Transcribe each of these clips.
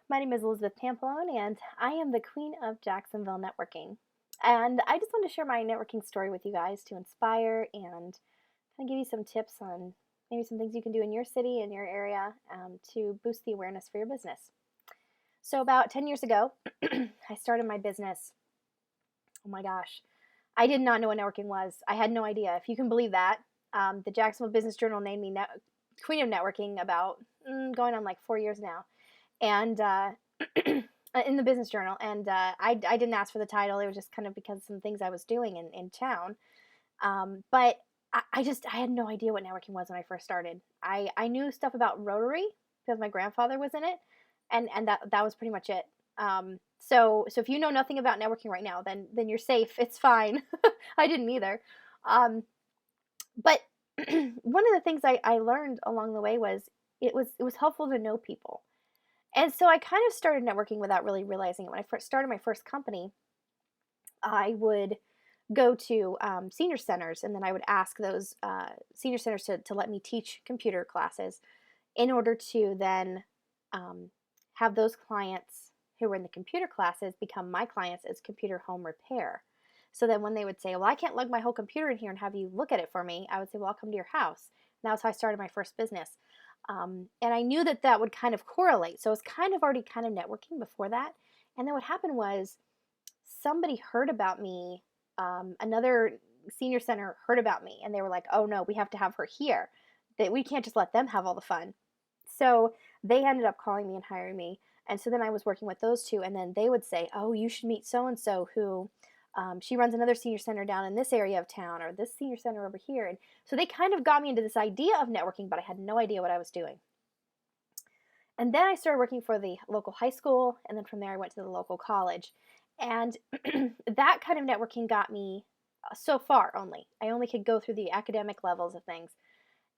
My name is Elizabeth Pampalone, and I am the queen of Jacksonville networking. And I just want to share my networking story with you guys to inspire and kind of give you some tips on maybe some things you can do in your city, in your area, to boost the awareness for your business. So, about 10 years ago, I started my business. Oh my gosh, I did not know what networking was. I had no idea, if you can believe that. The Jacksonville Business Journal named me Queen of Networking about going on like 4 years now. And in the business journal, and I didn't ask for the title. It was just kind of because of some things I was doing in town. But I had no idea what networking was when I first started. I knew stuff about Rotary because my grandfather was in it, and that was pretty much it. So if you know nothing about networking right now, then you're safe. It's fine. I didn't either. But one of the things I learned along the way was it was helpful to know people. And so I kind of started networking without really realizing it. When I first started my first company, I would go to senior centers, and then I would ask those senior centers to let me teach computer classes in order to then have those clients who were in the computer classes become my clients as computer home repair. So then when they would say, well, I can't lug my whole computer in here and have you look at it for me, I would say, well, I'll come to your house. And that's how I started my first business. And I knew that would kind of correlate. So I was kind of already kind of networking before that. And then what happened was somebody heard about me. Another senior center heard about me, and they were like, oh no, we have to have her here. That we can't just let them have all the fun. So they ended up calling me and hiring me. And so then I was working with those two, and then they would say, oh, you should meet so and so who she runs another senior center down in this area of town, or this senior center over here. And so they kind of got me into this idea of networking, but I had no idea what I was doing. And then I started working for the local high school, and then from there I went to the local college. And that kind of networking got me so far only. I only could go through the academic levels of things.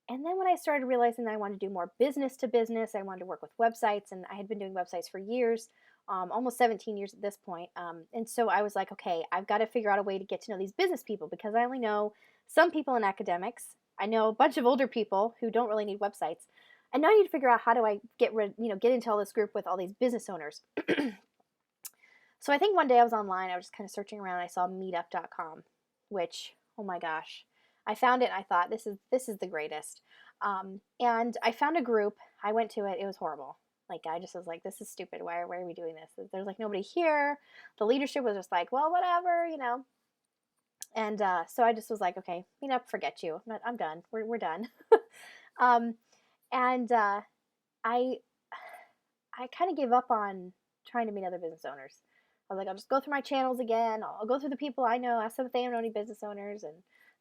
And then when I started realizing that I wanted to do more business to business, I wanted to work with websites, and I had been doing websites for years, almost 17 years at this point. And so I was like, okay, I've got to figure out a way to get to know these business people because I only know some people in academics. I know a bunch of older people who don't really need websites. And now I need to figure out how do I get into all this group with all these business owners. So I think one day I was online, I was just kind of searching around, and I saw meetup.com, which, oh my gosh, I found it and I thought, this is the greatest. And I found a group. I went to it. It was horrible. Like, I just was like, this is stupid. Why are we doing this? There's like nobody here. The leadership was just like, well, whatever. And so I just was like, okay, meetup, forget you. I'm done. We're done. um, and I I kind of gave up on trying to meet other business owners. I was like, I'll just go through my channels again. I'll go through the people I know, ask them if they know any business owners, and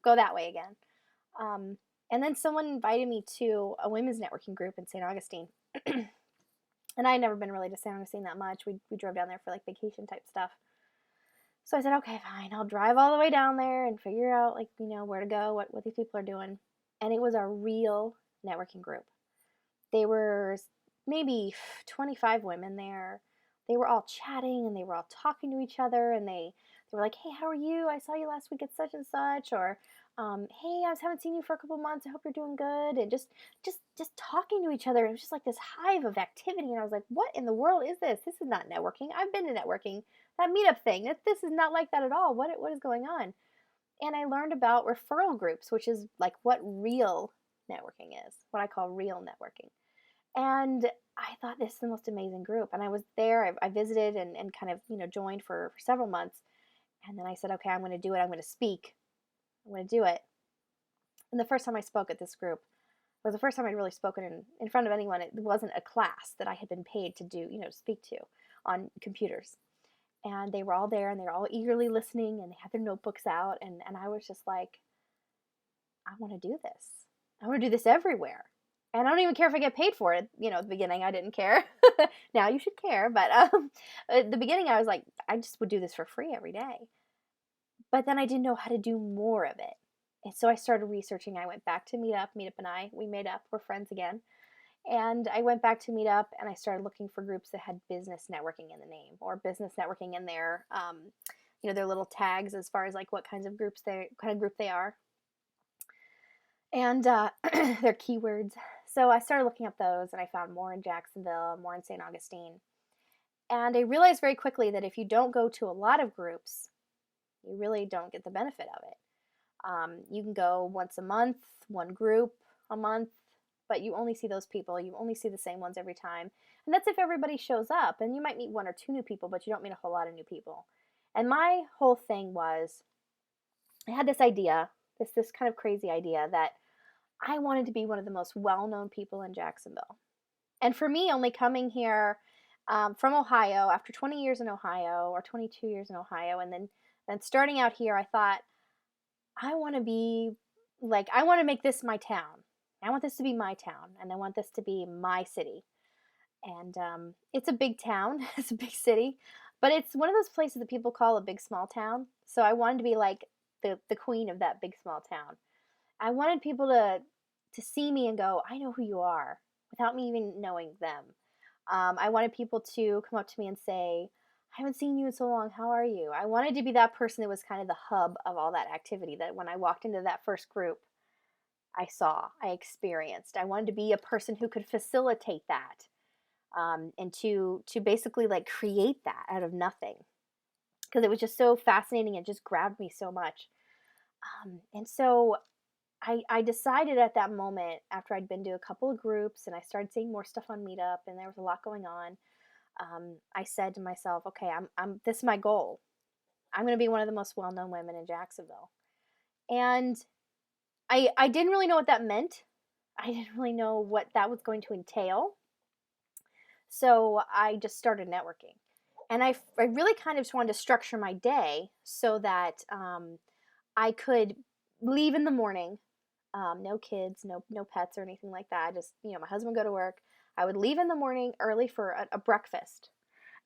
go that way again. And then someone invited me to a women's networking group in St. Augustine. And I had never been really to St. Augustine that much. We drove down there for like vacation type stuff. So I said, okay, fine. I'll drive all the way down there and figure out where to go, what these people are doing. And it was a real networking group. They were maybe 25 women there. They were all chatting and they were all talking to each other, and they were like, hey, how are you? I saw you last week at such and such, or hey, I haven't seen you for a couple months. I hope you're doing good. And just talking to each other. It was just like this hive of activity, and I was like, what in the world is this? This is not networking. I've been to networking. That meetup thing, this is not like that at all. What is going on? And I learned about referral groups, which is like what real networking is, what I call real networking. And I thought this is the most amazing group. And I was there, I visited and kind of, joined for several months. And then I said, okay, I'm going to do it. I'm going to speak. I'm going to do it. And the first time I spoke at this group was the first time I'd really spoken in front of anyone. It wasn't a class that I had been paid to do, speak to on computers. And they were all there, and they were all eagerly listening, and they had their notebooks out. And I was just like, I want to do this. I want to do this everywhere. And I don't even care if I get paid for it. At the beginning, I didn't care. Now you should care. But at the beginning, I was like, I just would do this for free every day. But then I didn't know how to do more of it. And so I started researching. I went back to Meetup. Meetup and we made up. We're friends again. And I went back to Meetup, and I started looking for groups that had business networking in the name, or business networking in their, their little tags as far as like what kind of group they are, and their keywords. So I started looking up those, and I found more in Jacksonville, more in St. Augustine. And I realized very quickly that if you don't go to a lot of groups, you really don't get the benefit of it. You can go once a month, one group a month, but you only see those people. You only see the same ones every time. And that's if everybody shows up. And you might meet one or two new people, but you don't meet a whole lot of new people. And my whole thing was, I had this idea, this kind of crazy idea that I wanted to be one of the most well-known people in Jacksonville. And for me, only coming here from Ohio after 20 years in Ohio, or 22 years in Ohio, and then starting out here, I thought, I want to be like, I want to make this my town. I want this to be my town, and I want this to be my city. And it's a big town, it's a big city, but it's one of those places that people call a big small town. So I wanted to be like the queen of that big small town. I wanted people to see me and go, I know who you are, without me even knowing them. I wanted people to come up to me and say, I haven't seen you in so long. How are you? I wanted to be that person that was kind of the hub of all that activity, that when I walked into that first group, I saw, I experienced. I wanted to be a person who could facilitate that, and to basically like create that out of nothing, because it was just so fascinating. It just grabbed me so much. And so I decided at that moment, after I'd been to a couple of groups and I started seeing more stuff on Meetup and there was a lot going on, I said to myself, okay, this is my goal. I'm going to be one of the most well-known women in Jacksonville. And I didn't really know what that meant. I didn't really know what that was going to entail. So I just started networking. And I really kind of just wanted to structure my day so that I could leave in the morning. No kids, no pets or anything like that. Just, my husband would go to work. I would leave in the morning early for a breakfast.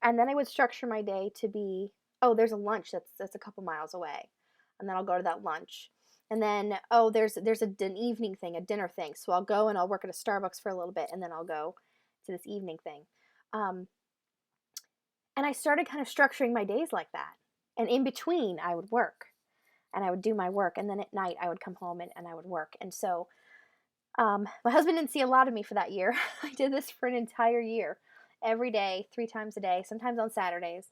And then I would structure my day to be, oh, there's a lunch that's a couple miles away. And then I'll go to that lunch. And then, oh, there's an evening thing, a dinner thing. So I'll go and I'll work at a Starbucks for a little bit, and then I'll go to this evening thing. And I started kind of structuring my days like that. And in between, I would work. And I would do my work. And then at night, I would come home and I would work. And so my husband didn't see a lot of me for that year. I did this for an entire year. Every day, 3 times a day, sometimes on Saturdays.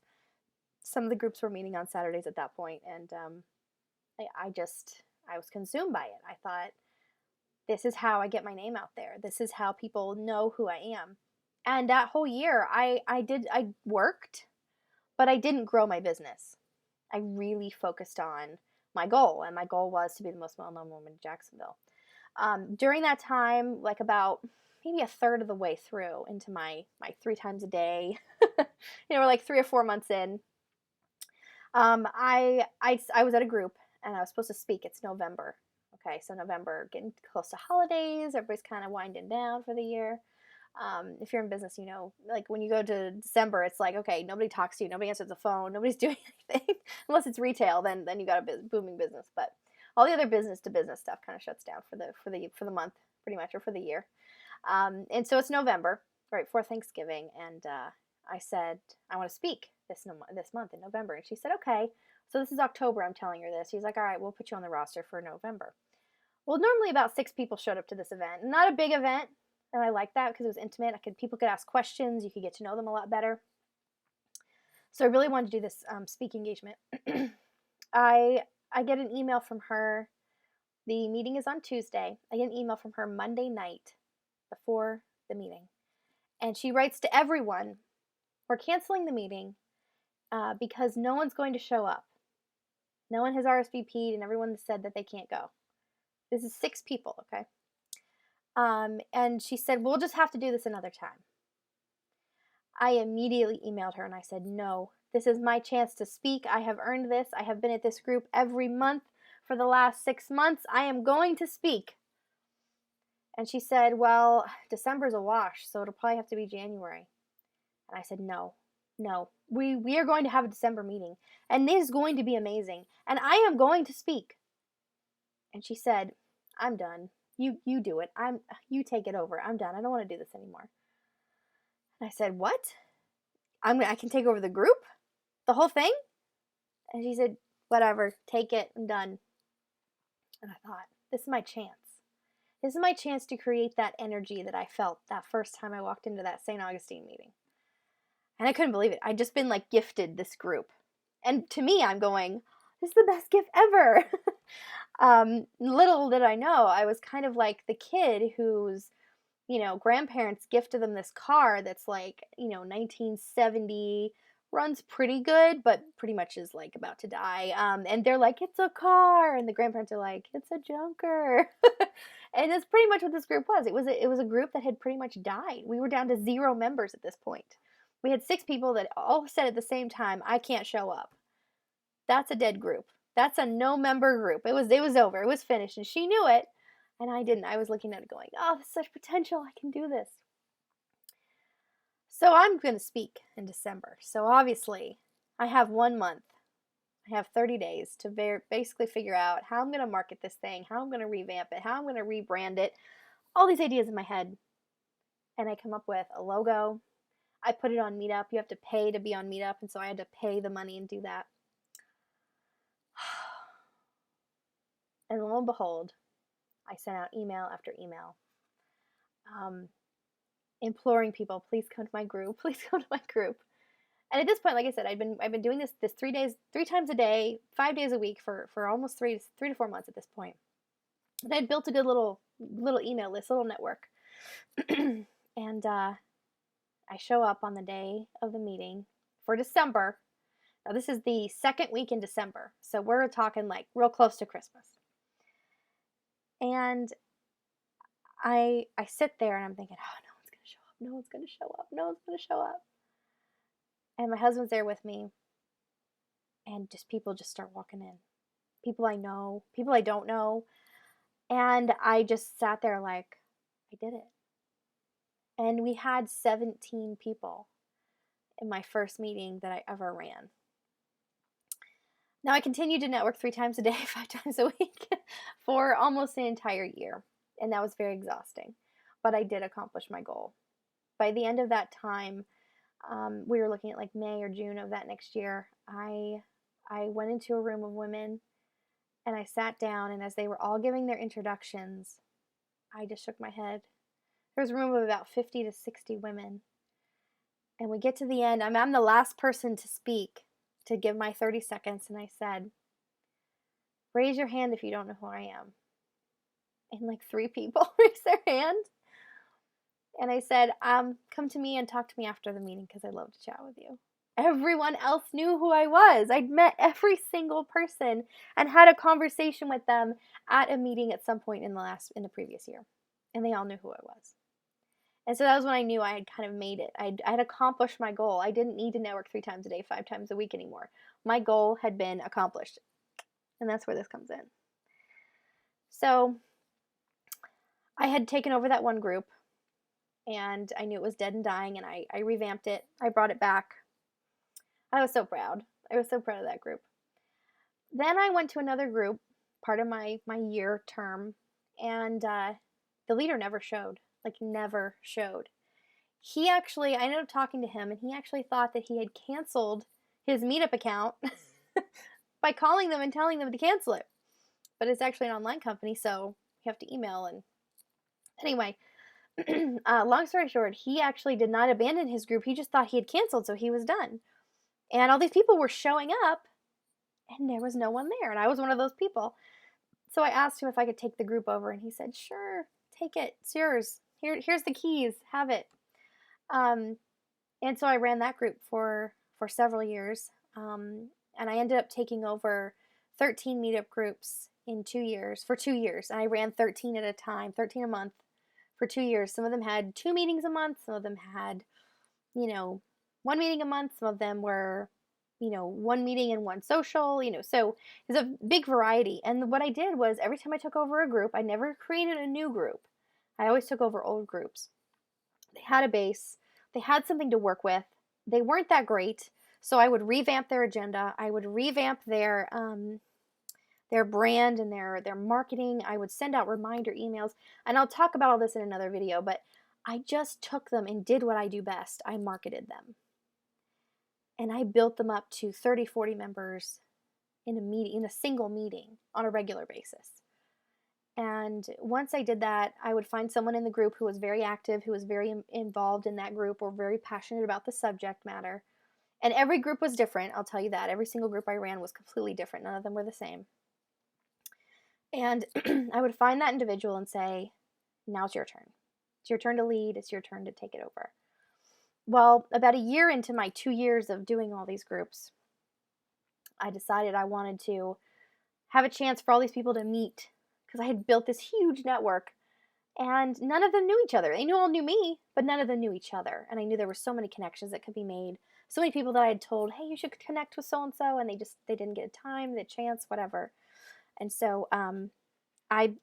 Some of the groups were meeting on Saturdays at that point. And I was consumed by it. I thought, this is how I get my name out there. This is how people know who I am. And that whole year, I worked, but I didn't grow my business. I really focused on my goal, and my goal was to be the most well-known woman in Jacksonville. During that time, like about maybe a third of the way through into my 3 times a day, we're like 3 or 4 months in, I was at a group, and I was supposed to speak. It's November. Okay, so November, getting close to holidays, everybody's kind of winding down for the year. If you're in business, like when you go to December, it's like, okay, nobody talks to you, nobody answers the phone, nobody's doing anything, unless it's retail, then you got a booming business. But all the other business to business stuff kind of shuts down for the month, pretty much, or for the year. And so it's November, right before Thanksgiving, and I said, I want to speak this month in November, and she said, okay. So this is October, I'm telling her this. She's like, all right, we'll put you on the roster for November. Well, normally about 6 people showed up to this event. Not a big event, and I liked that because it was intimate. People could ask questions. You could get to know them a lot better. So I really wanted to do this speak engagement. I get an email from her. The meeting is on Tuesday. I get an email from her Monday night before the meeting. And she writes to everyone, we're canceling the meeting because no one's going to show up. No one has RSVP'd, and everyone said that they can't go. This is 6 people, okay? And she said, we'll just have to do this another time. I immediately emailed her and I said, no, this is my chance to speak. I have earned this. I have been at this group every month for the last 6 months. I am going to speak. And she said, well, December's a wash, so it'll probably have to be January. And I said, no, we are going to have a December meeting, and it is going to be amazing, and I am going to speak. And she said, I'm done. You do it. You take it over. I'm done. I don't want to do this anymore. And I said, what? I can take over the group? The whole thing? And she said, whatever, take it. I'm done. And I thought, this is my chance. This is my chance to create that energy that I felt that first time I walked into that St. Augustine meeting. And I couldn't believe it. I'd just been like gifted this group. And to me, I'm going, this is the best gift ever. Little did I know, I was kind of like the kid whose, grandparents gifted them this car that's like, 1970, runs pretty good, but pretty much is like about to die. And they're like, it's a car. And the grandparents are like, it's a junker. And that's pretty much what this group was. It was a group that had pretty much died. We were down to 0 members at this point. We had 6 people that all said at the same time, I can't show up. That's a dead group. That's a no member group. It was over. It was finished. And she knew it. And I didn't. I was looking at it going, oh, there's such potential. I can do this. So I'm going to speak in December. So obviously, I have 1 month. I have 30 days to basically figure out how I'm going to market this thing, how I'm going to revamp it, how I'm going to rebrand it. All these ideas in my head. And I come up with a logo. I put it on Meetup. You have to pay to be on Meetup. And so I had to pay the money and do that. And lo and behold, I sent out email after email, imploring people, please come to my group, please come to my group. And at this point, like I said, I've been doing this 3 times a day, 5 days a week for almost 3 to 4 months at this point. And I'd built a good little email list, little network. And I show up on the day of the meeting for December. Now this is the second week in December, so we're talking like real close to Christmas. And I sit there and I'm thinking, oh, no one's going to show up. No one's going to show up. No one's going to show up. And my husband's there with me. And people just start walking in. People I know, people I don't know. And I just sat there like, I did it. And we had 17 people in my first meeting that I ever ran. Now, I continued to network 3 times a day, 5 times a week for almost an entire year, and that was very exhausting, but I did accomplish my goal. By the end of that time, we were looking at like May or June of that next year, I went into a room of women, and I sat down, and as they were all giving their introductions, I just shook my head. There was a room of about 50 to 60 women, and we get to the end, I'm the last person to speak, to give my 30 seconds, and I said, raise your hand if you don't know who I am. And like 3 people raised their hand. And I said, come to me and talk to me after the meeting because I'd love to chat with you. Everyone else knew who I was. I'd met every single person and had a conversation with them at a meeting at some point in the previous year. And they all knew who I was. And so that was when I knew I had kind of made it. I had accomplished my goal. I didn't need to network 3 times a day, 5 times a week anymore. My goal had been accomplished. And that's where this comes in. So I had taken over that one group, and I knew it was dead and dying, and I revamped it. I brought it back. I was so proud. I was so proud of that group. Then I went to another group, part of my year term, and the leader never showed. Never showed. I ended up talking to him, and he actually thought that he had canceled his Meetup account by calling them and telling them to cancel it. But it's actually an online company, so you have to email. And anyway, long story short, he actually did not abandon his group. He just thought he had canceled, so he was done. And all these people were showing up, and there was no one there, and I was one of those people. So I asked him if I could take the group over, and he said, sure, take it. It's yours. Here's the keys. Have it. And so I ran that group for several years. And I ended up taking over 13 meetup groups in 2 years, for 2 years. And I ran 13 at a time, 13 a month for 2 years. Some of them had 2 meetings a month. Some of them had, 1 meeting a month. Some of them were, 1 meeting and 1 social, so there's a big variety. And what I did was every time I took over a group, I never created a new group. I always took over old groups. They had a base. They had something to work with. They weren't that great, so I would revamp their agenda. I would revamp their brand and their marketing. I would send out reminder emails, and I'll talk about all this in another video, but I just took them and did what I do best. I marketed them. And I built them up to 30, 40 members in a single meeting on a regular basis. And once I did that, I would find someone in the group who was very active, who was very involved in that group, or very passionate about the subject matter. And every group was different, I'll tell you that. Every single group I ran was completely different. None of them were the same. And I would find that individual and say, now it's your turn. It's your turn to lead. It's your turn to take it over. Well, about a year into my 2 years of doing all these groups, I decided I wanted to have a chance for all these people to meet, because I had built this huge network and none of them knew each other. They all knew me, but none of them knew each other. And I knew there were so many connections that could be made. So many people that I had told, hey, you should connect with so-and-so, and they didn't get a time, the chance, whatever. And so I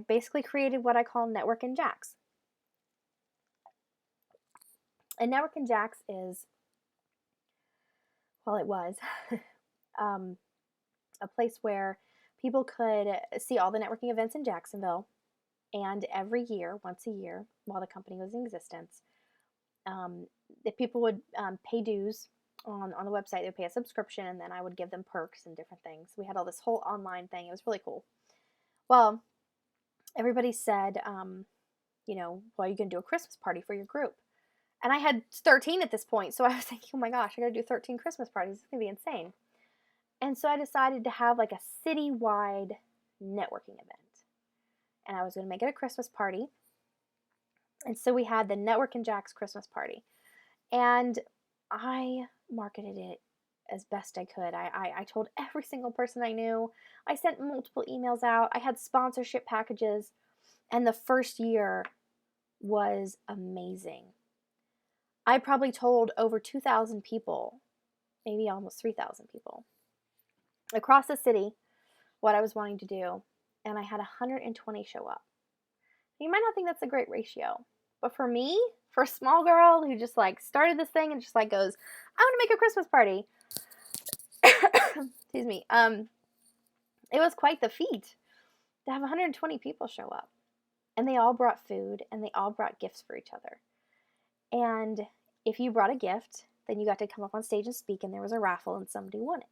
basically created what I call Network and Jacks. And Network and Jacks is, well, it was a place where people could see all the networking events in Jacksonville. And every year, once a year, while the company was in existence, the people would pay dues on the website. They would pay a subscription, and then I would give them perks and different things. We had all this whole online thing. It was really cool. Well, everybody said, well, you can do a Christmas party for your group. And I had 13 at this point, so I was thinking, oh my gosh, I got to do 13 Christmas parties. It's going to be insane. And so I decided to have like a citywide networking event. And I was going to make it a Christmas party. And so we had the Network and Jack's Christmas party. And I marketed it as best I could. I told every single person I knew. I sent multiple emails out. I had sponsorship packages. And the first year was amazing. I probably told over 2,000 people, maybe almost 3,000 people, across the city what I was wanting to do. And I had 120 show up. You might not think that's a great ratio, but for me, for a small girl who just like started this thing and just like goes, I want to make a Christmas party. Excuse me. It was quite the feat to have 120 people show up, and they all brought food and they all brought gifts for each other. And if you brought a gift, then you got to come up on stage and speak, and there was a raffle and somebody won it.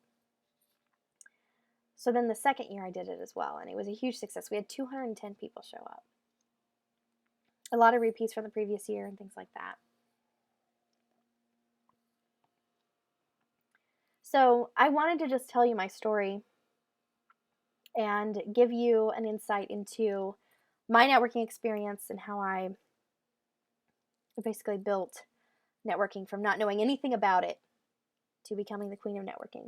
So then the second year I did it as well, and it was a huge success. We had 210 people show up. A lot of repeats from the previous year and things like that. So I wanted to just tell you my story and give you an insight into my networking experience and how I basically built networking from not knowing anything about it to becoming the queen of networking.